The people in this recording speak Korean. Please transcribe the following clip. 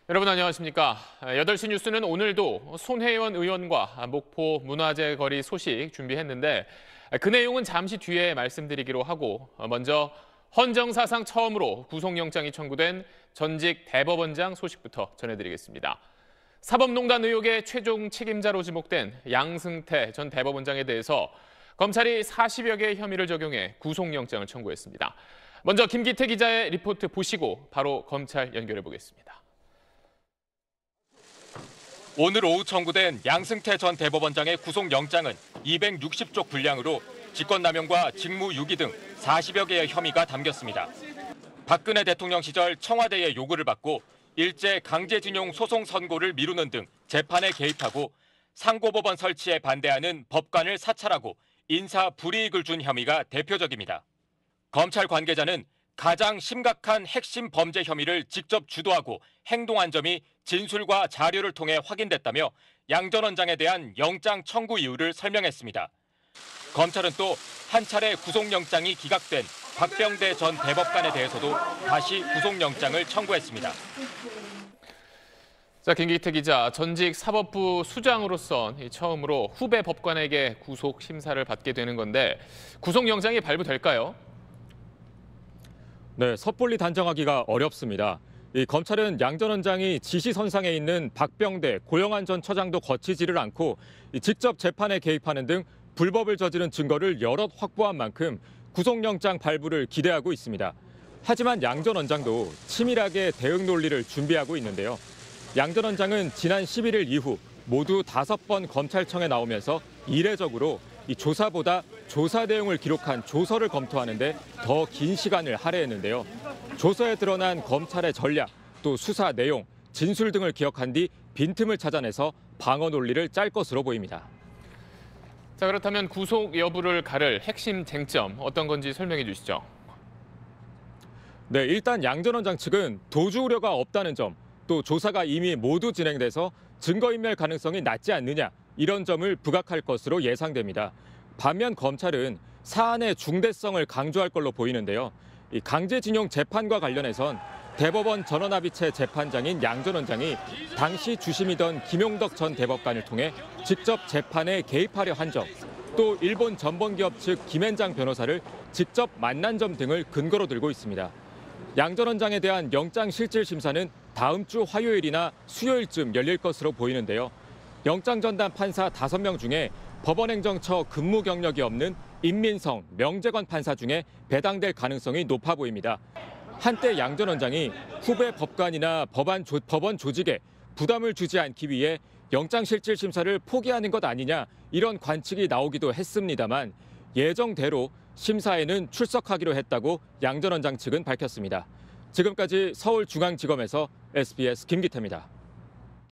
여러분 안녕하십니까. 8시 뉴스는 오늘도 손혜원 의원과 목포 문화재 거리 소식 준비했는데 그 내용은 잠시 뒤에 말씀드리기로 하고 먼저 헌정사상 처음으로 구속영장이 청구된 전직 대법원장 소식부터 전해드리겠습니다. 사법농단 의혹의 최종 책임자로 지목된 양승태 전 대법원장에 대해서 검찰이 40여 개의 혐의를 적용해 구속영장을 청구했습니다. 먼저 김기태 기자의 리포트 보시고 바로 검찰 연결해 보겠습니다. 오늘 오후 청구된 양승태 전 대법원장의 구속영장은 260쪽 분량으로 직권남용과 직무유기 등 40여 개의 혐의가 담겼습니다. 박근혜 대통령 시절 청와대의 요구를 받고 일제 강제징용 소송 선고를 미루는 등 재판에 개입하고 상고법원 설치에 반대하는 법관을 사찰하고 인사 불이익을 준 혐의가 대표적입니다. 검찰 관계자는 가장 심각한 핵심 범죄 혐의를 직접 주도하고 행동한 점이 진술과 자료를 통해 확인됐다며 양 전 원장에 대한 영장 청구 이유를 설명했습니다. 검찰은 또 한 차례 구속영장이 기각된 박병대 전 대법관에 대해서도 다시 구속영장을 청구했습니다. 자, 김기태 기자, 전직 사법부 수장으로서 처음으로 후배 법관에게 구속 심사를 받게 되는 건데 구속영장이 발부될까요? 네, 섣불리 단정하기가 어렵습니다. 검찰은 양 전 원장이 지시선상에 있는 박병대, 고영한 전 처장도 거치지를 않고 직접 재판에 개입하는 등 불법을 저지른 증거를 여럿 확보한 만큼 구속영장 발부를 기대하고 있습니다. 하지만 양 전 원장도 치밀하게 대응 논리를 준비하고 있는데요. 양 전 원장은 지난 11일 이후 모두 5번 검찰청에 나오면서 이례적으로 이 조사보다 조사 내용을 기록한 조서를 검토하는데 더 긴 시간을 할애했는데요. 조서에 드러난 검찰의 전략, 또 수사 내용, 진술 등을 기억한 뒤 빈틈을 찾아내서 방어 논리를 짤 것으로 보입니다. 자, 그렇다면 구속 여부를 가를 핵심 쟁점 어떤 건지 설명해 주시죠. 네, 일단 양 전 원장 측은 도주 우려가 없다는 점, 또 조사가 이미 모두 진행돼서 증거인멸 가능성이 낮지 않느냐, 이런 점을 부각할 것으로 예상됩니다. 반면 검찰은 사안의 중대성을 강조할 걸로 보이는데요. 이 강제징용 재판과 관련해선 대법원 전원합의체 재판장인 양 전 원장이 당시 주심이던 김용덕 전 대법관을 통해 직접 재판에 개입하려 한 점, 또 일본 전범기업 측 김앤장 변호사를 직접 만난 점 등을 근거로 들고 있습니다. 양 전 원장에 대한 영장실질심사는 다음 주 화요일이나 수요일쯤 열릴 것으로 보이는데요. 영장 전담 판사 5명 중에 법원행정처 근무 경력이 없는 임민성, 명재관 판사 중에 배당될 가능성이 높아 보입니다. 한때 양 전 원장이 후배 법관이나 법원 조직에 부담을 주지 않기 위해 영장실질심사를 포기하는 것 아니냐, 이런 관측이 나오기도 했습니다만 예정대로 심사에는 출석하기로 했다고 양 전 원장 측은 밝혔습니다. 지금까지 서울중앙지검에서 SBS 김기태입니다.